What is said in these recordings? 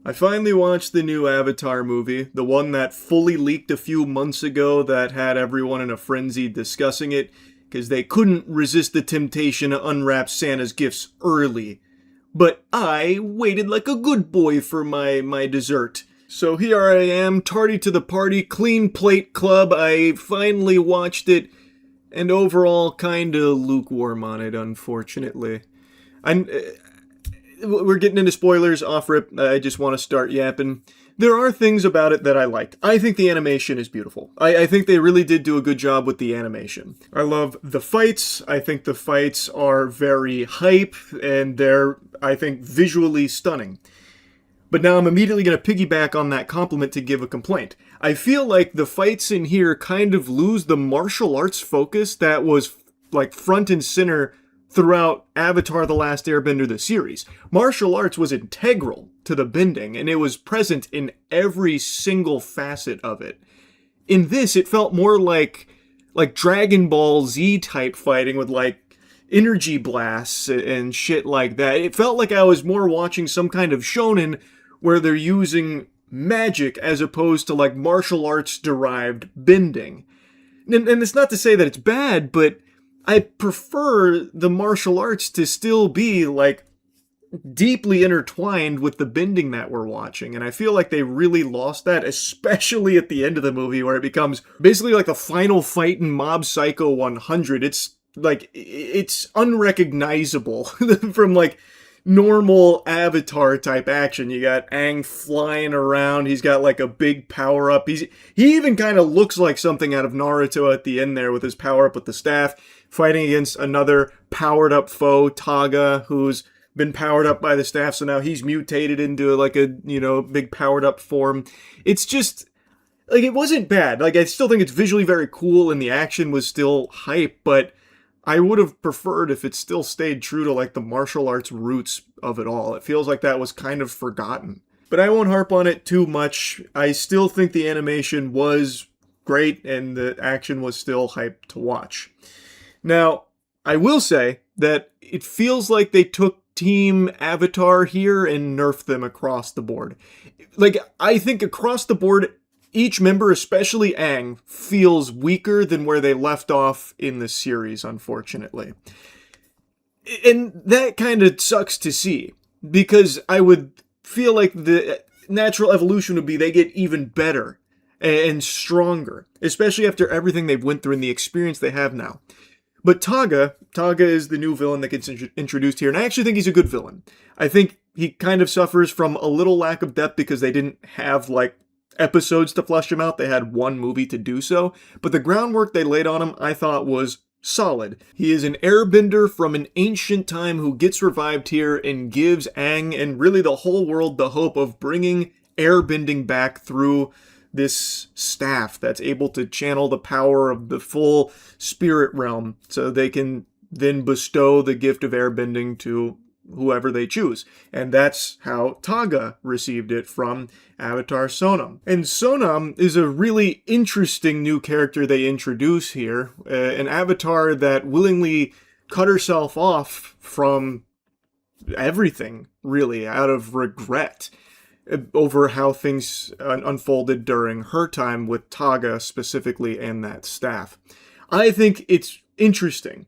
I finally watched the new Avatar movie, the one that fully leaked a few months ago that had everyone in a frenzy discussing it because they couldn't resist the temptation to unwrap Santa's gifts early. But I waited like a good boy for my dessert. So here I am, tardy to the party, clean plate club. I finally watched it, and overall kinda lukewarm on it, unfortunately. I we're getting into spoilers off rip. I just want to start yapping. There are things about it that I liked. I think the animation is beautiful. I think they really did do a good job with the animation. I love the fights. I think the fights are very hype and they're, I think, visually stunning. But now I'm immediately going to piggyback on that compliment to give a complaint. I feel like the fights in here kind of lose the martial arts focus that was like front and center throughout Avatar: The Last Airbender, the series. Martial arts was integral to the bending, and it was present in every single facet of it. In this, it felt more like Dragon Ball Z type fighting with like energy blasts and shit like that. It felt like I was more watching some kind of shonen where they're using magic as opposed to like martial arts derived bending. And it's not to say that it's bad, but I prefer the martial arts to still be like deeply intertwined with the bending that we're watching. And I feel like they really lost that, especially at the end of the movie where it becomes basically like the final fight in Mob Psycho 100. It's like, it's unrecognizable from like normal Avatar type action. You got Aang flying around. He's got like a big power up. He even kind of looks like something out of Naruto at the end there with his power up with the staff, fighting against another powered up foe, Taga, who's been powered up by the staff, so now he's mutated into like a, big powered up form. It's just like, it wasn't bad. Like, I still think it's visually very cool and the action was still hype, but I would have preferred if it still stayed true to like the martial arts roots of it all. It feels like that was kind of forgotten. But I won't harp on it too much. I still think the animation was great and the action was still hype to watch. Now, I will say that it feels like they took Team Avatar here and nerfed them across the board. Like, I think across the board, each member, especially Aang, feels weaker than where they left off in the series, unfortunately. And that kind of sucks to see, because I would feel like the natural evolution would be they get even better and stronger, especially after everything they've went through and the experience they have now. But Taga is the new villain that gets introduced here, and I actually think he's a good villain. I think he kind of suffers from a little lack of depth because they didn't have, like, episodes to flesh him out. They had one movie to do so, but the groundwork they laid on him, I thought, was solid. He is an airbender from an ancient time who gets revived here and gives Aang and really the whole world the hope of bringing airbending back through this staff that's able to channel the power of the full spirit realm so they can then bestow the gift of airbending to whoever they choose. And that's how Taga received it from Avatar Sonam. And Sonam is a really interesting new character they introduce here, an avatar that willingly cut herself off from everything, really, out of regret over how things unfolded during her time with Taga specifically and that staff. I think it's interesting,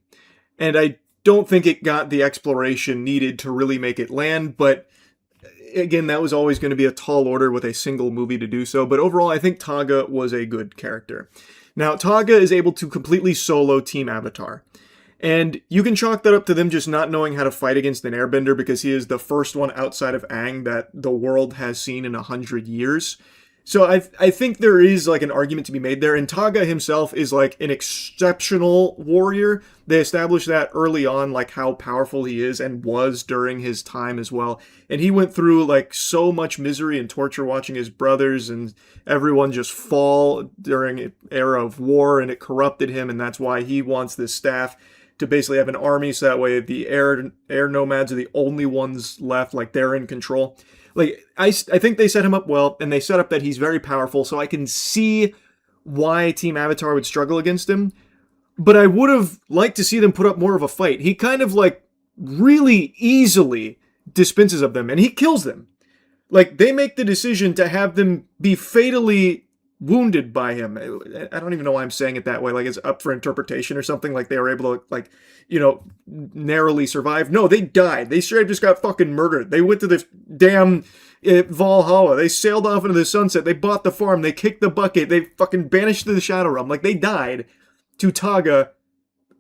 and I don't think it got the exploration needed to really make it land, but again, that was always going to be a tall order with a single movie to do so. But overall, I think Taga was a good character. Now, Taga is able to completely solo Team Avatar. And you can chalk that up to them just not knowing how to fight against an airbender because he is the first one outside of Aang that the world has seen in 100 years. So I think there is like an argument to be made there. And Taga himself is like an exceptional warrior. They established that early on, like how powerful he is and was during his time as well. And he went through like so much misery and torture watching his brothers and everyone just fall during an era of war, and it corrupted him. And that's why he wants this staff to basically have an army so that way the air nomads are the only ones left, like they're in control. Like, I think they set him up well, and they set up that he's very powerful, so I can see why Team Avatar would struggle against him, but I would have liked to see them put up more of a fight. He kind of, like, really easily dispenses of them, and he kills them. Like, they make the decision to have them be fatally wounded by him. I don't even know why I'm saying it that way. Like, it's up for interpretation or something. Like, they were able to, like, narrowly survive. No, they died. They straight up just got fucking murdered. They went to this damn Valhalla. They sailed off into the sunset. They bought the farm. They kicked the bucket. They fucking banished to the Shadow Realm. Like, they died to Taga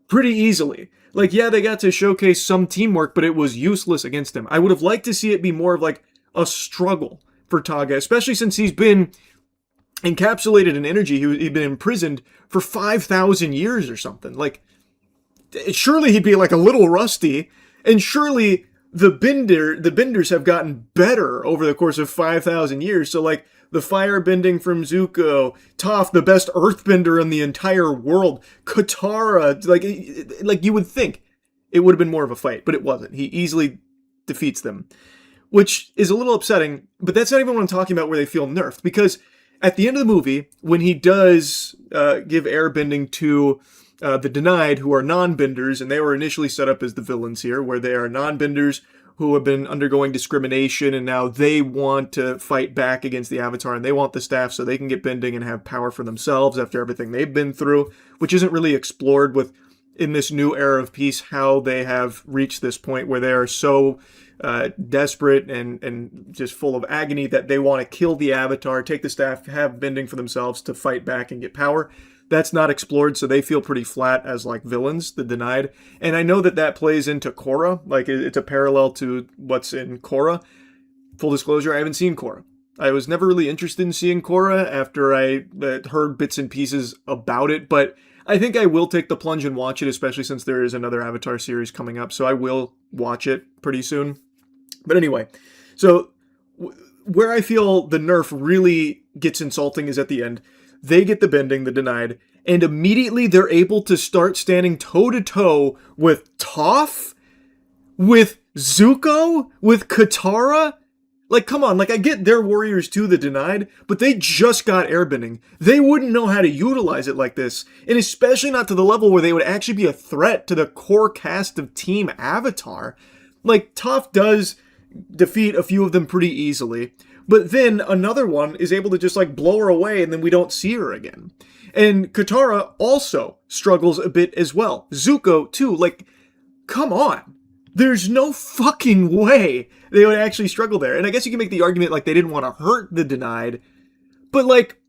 pretty easily. Like, yeah, they got to showcase some teamwork, but it was useless against him. I would have liked to see it be more of, like, a struggle for Taga, especially since he's been encapsulated in energy. He'd been imprisoned for 5,000 years or something. Like, surely he'd be, like, a little rusty, and surely the benders have gotten better over the course of 5,000 years. So, like, the fire bending from Zuko, Toph, the best earthbender in the entire world, Katara, like you would think it would have been more of a fight, but it wasn't. He easily defeats them, which is a little upsetting, but that's not even what I'm talking about where they feel nerfed, because at the end of the movie, when he does give airbending to the Denied, who are non-benders, and they were initially set up as the villains here, where they are non-benders who have been undergoing discrimination, and now they want to fight back against the Avatar, and they want the staff so they can get bending and have power for themselves after everything they've been through, which isn't really explored in this new era of peace, how they have reached this point where they are so desperate and just full of agony that they want to kill the Avatar, take the staff, have bending for themselves to fight back and get power. That's not explored, so they feel pretty flat as, like, villains, the Denied. And I know that plays into Korra. Like, it's a parallel to what's in Korra. Full disclosure, I haven't seen Korra. I was never really interested in seeing Korra after I heard bits and pieces about it, but I think I will take the plunge and watch it, especially since there is another Avatar series coming up, so I will watch it pretty soon. But anyway, so where I feel the nerf really gets insulting is at the end. They get the bending, the Denied, and immediately they're able to start standing toe-to-toe with Toph, with Zuko, with Katara. Like, come on, like, I get they're warriors too, the Denied, but they just got airbending. They wouldn't know how to utilize it like this, and especially not to the level where they would actually be a threat to the core cast of Team Avatar. Like, Toph does defeat a few of them pretty easily, but then another one is able to just, like, blow her away, and then we don't see her again. And Katara also struggles a bit as well. Zuko, too. Like, come on. There's no fucking way they would actually struggle there. And I guess you can make the argument, like, they didn't want to hurt the Denied, but, like,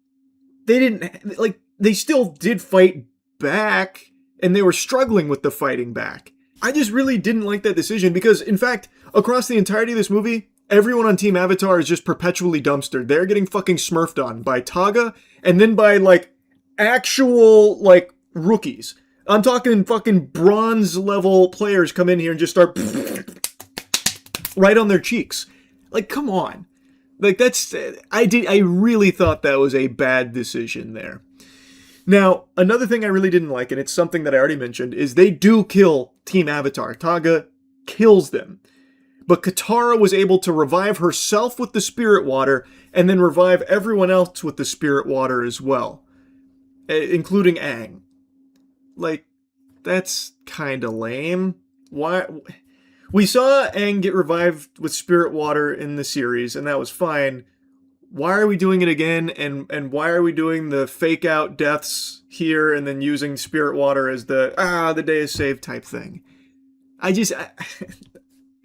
they still did fight back, and they were struggling with the fighting back. I just really didn't like that decision because, in fact, across the entirety of this movie, everyone on Team Avatar is just perpetually dumpstered. They're getting fucking smurfed on by Taga, and then by, like, actual, like, rookies. I'm talking fucking bronze level players come in here and just start right on their cheeks. Like, come on. Like, I really thought that was a bad decision there. Now, another thing I really didn't like, and it's something that I already mentioned, is they do kill Team Avatar. Taga kills them. But Katara was able to revive herself with the spirit water, and then revive everyone else with the spirit water as well. Including Aang. Like, that's kinda lame. Why? We saw Aang get revived with spirit water in the series, and that was fine. Why are we doing it again, and why are we doing the fake out deaths here and then using spirit water as the day is saved type thing?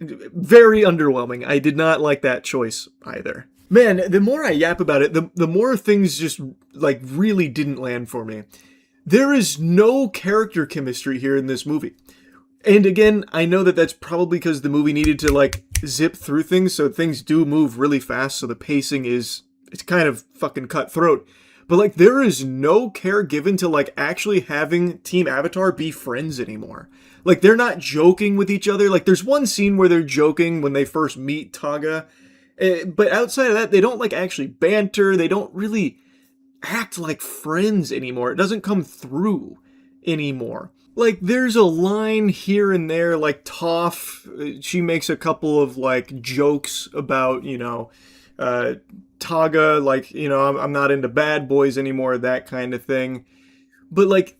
Very underwhelming. I did not like that choice either. Man, the more I yap about it, the more things just, like, really didn't land for me. There is no character chemistry here in this movie. And again, I know that that's probably because the movie needed to, like, zip through things, so things do move really fast, so the pacing it's kind of fucking cutthroat. But, like, there is no care given to, like, actually having Team Avatar be friends anymore. Like, they're not joking with each other. Like, there's one scene where they're joking when they first meet Taga. But outside of that, they don't, like, actually banter. They don't really act like friends anymore. It doesn't come through anymore. Like, there's a line here and there, like, Toph, she makes a couple of, like, jokes about, Taga, like, I'm not into bad boys anymore, that kind of thing. But, like,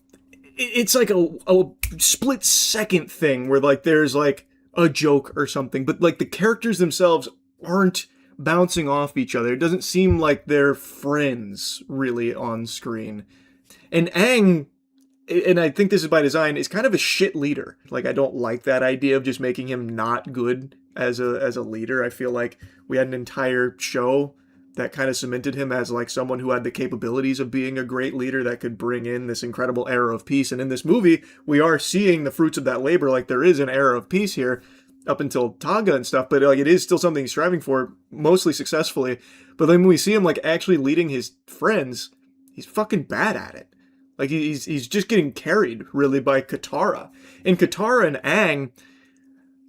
it's like a split second thing where, like, there's, like, a joke or something. But, like, the characters themselves aren't bouncing off each other. It doesn't seem like they're friends really on screen. And Aang, and I think this is by design, is kind of a shit leader. Like, I don't like that idea of just making him not good as a leader. I feel like we had an entire show that kind of cemented him as like someone who had the capabilities of being a great leader that could bring in this incredible era of peace. And in this movie, we are seeing the fruits of that labor. Like, there is an era of peace here up until Taga and stuff, but like, it is still something he's striving for, mostly successfully. But then when we see him like actually leading his friends, he's fucking bad at it. Like, he's just getting carried really by Katara. And Katara and Aang,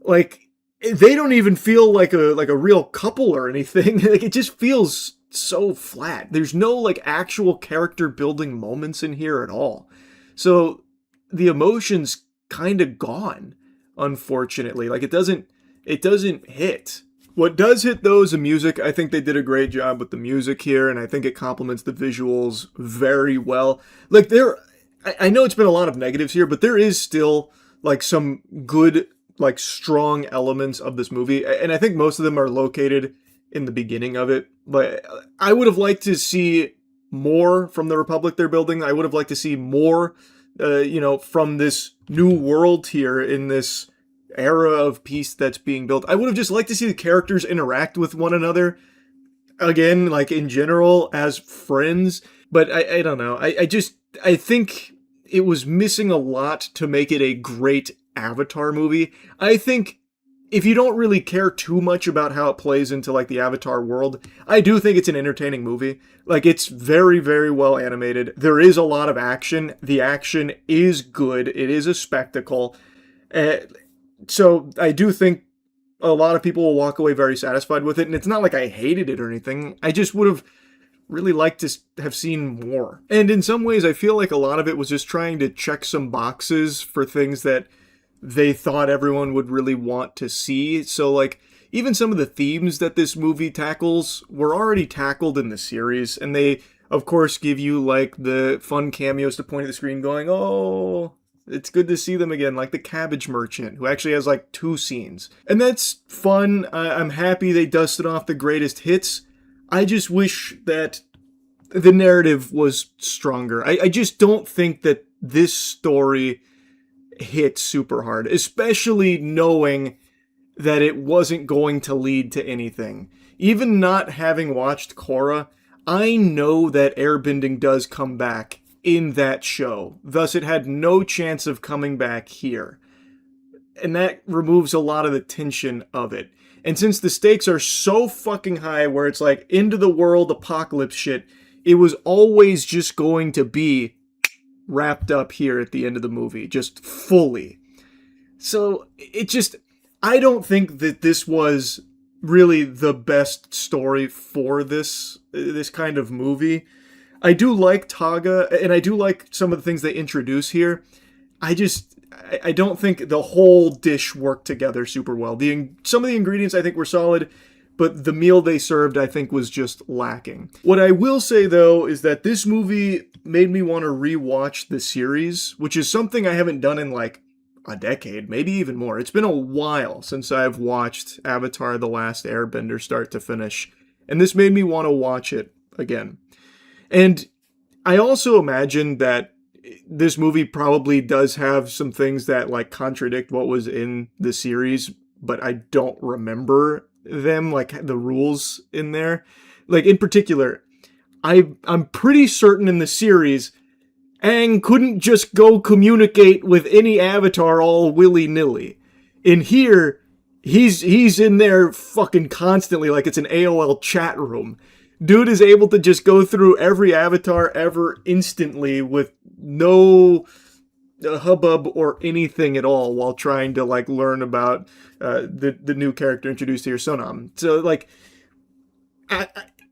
like, they don't even feel like a real couple or anything. Like, it just feels so flat. There's no like actual character building moments in here at all. So the emotion's kind of gone, unfortunately. Like, it doesn't hit. What does hit, though, is the music. I think they did a great job with the music here, and I think it complements the visuals very well. Like, I know it's been a lot of negatives here, but there is still like some good, like, strong elements of this movie, and I think most of them are located in the beginning of it. But I would have liked to see more from the Republic they're building. I would have liked to see more, from this new world here in this era of peace that's being built. I would have just liked to see the characters interact with one another again, like in general, as friends. But I don't know. I think it was missing a lot to make it a great Avatar movie. I think if you don't really care too much about how it plays into like the Avatar world, I do think it's an entertaining movie. Like, it's very, very well animated. There is a lot of action. The action is good. It is a spectacle. So I do think a lot of people will walk away very satisfied with it. And it's not like I hated it or anything. I just would have really liked to have seen more. And in some ways, I feel like a lot of it was just trying to check some boxes for things that they thought everyone would really want to see. So, like, even some of the themes that this movie tackles were already tackled in the series. And they, of course, give you, like, the fun cameos to point at the screen going, oh, it's good to see them again. Like the cabbage merchant, who actually has, like, 2 scenes. And that's fun. I'm happy they dusted off the greatest hits. I just wish that the narrative was stronger. I just don't think that this story hit super hard, especially knowing that it wasn't going to lead to anything. Even not having watched Korra, I know that airbending does come back in that show. Thus, it had no chance of coming back here. And that removes a lot of the tension of it. And since the stakes are so fucking high, where it's like end of the world apocalypse shit, it was always just going to be wrapped up here at the end of the movie, just fully. So I don't think that this was really the best story for this kind of movie. I do like Taga, and I do like some of the things they introduce here. I don't think the whole dish worked together super well. Some of the ingredients I think were solid, but the meal they served I think was just lacking. What I will say, though, is that this movie made me want to rewatch the series, which is something I haven't done in like a decade, maybe even more. It's been a while since I've watched Avatar: The Last Airbender start to finish, and this made me want to watch it again. And I also imagine that this movie probably does have some things that like contradict what was in the series, but I don't remember them, like the rules in there. Like, in particular, I'm pretty certain in the series, Aang couldn't just go communicate with any avatar all willy-nilly. In here, he's in there fucking constantly like it's an AOL chat room. Dude is able to just go through every avatar ever instantly with no hubbub or anything at all while trying to like learn about the new character introduced here, Sonam. So like,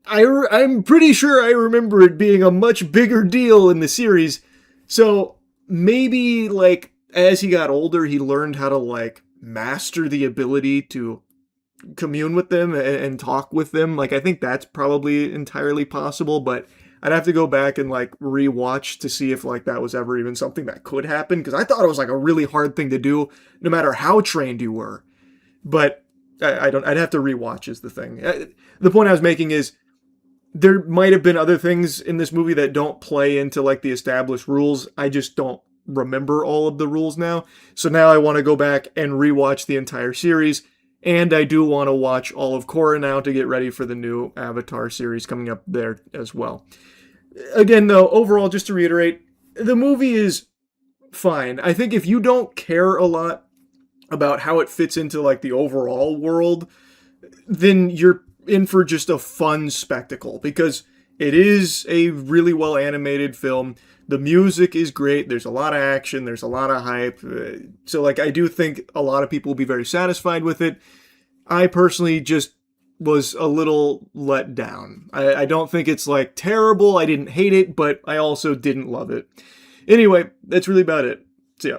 I'm pretty sure I remember it being a much bigger deal in the series. So maybe like as he got older, he learned how to like master the ability to commune with them and talk with them. Like, I think that's probably entirely possible, but I'd have to go back and like rewatch to see if like that was ever even something that could happen, because I thought it was like a really hard thing to do no matter how trained you were. But I don't. I'd have to rewatch is the thing. The point I was making is there might have been other things in this movie that don't play into like the established rules. I just don't remember all of the rules now. So now I want to go back and rewatch the entire series. And I do want to watch all of Korra now to get ready for the new Avatar series coming up there as well. Again, though, overall, just to reiterate, the movie is fine. I think if you don't care a lot about how it fits into like the overall world, then you're in for just a fun spectacle because it is a really well animated film. The music is great. There's a lot of action. There's a lot of hype. So like I do think a lot of people will be very satisfied with it. I personally just was a little let down. I don't think it's like terrible. I didn't hate it, but I also didn't love it. Anyway, that's really about it. So yeah.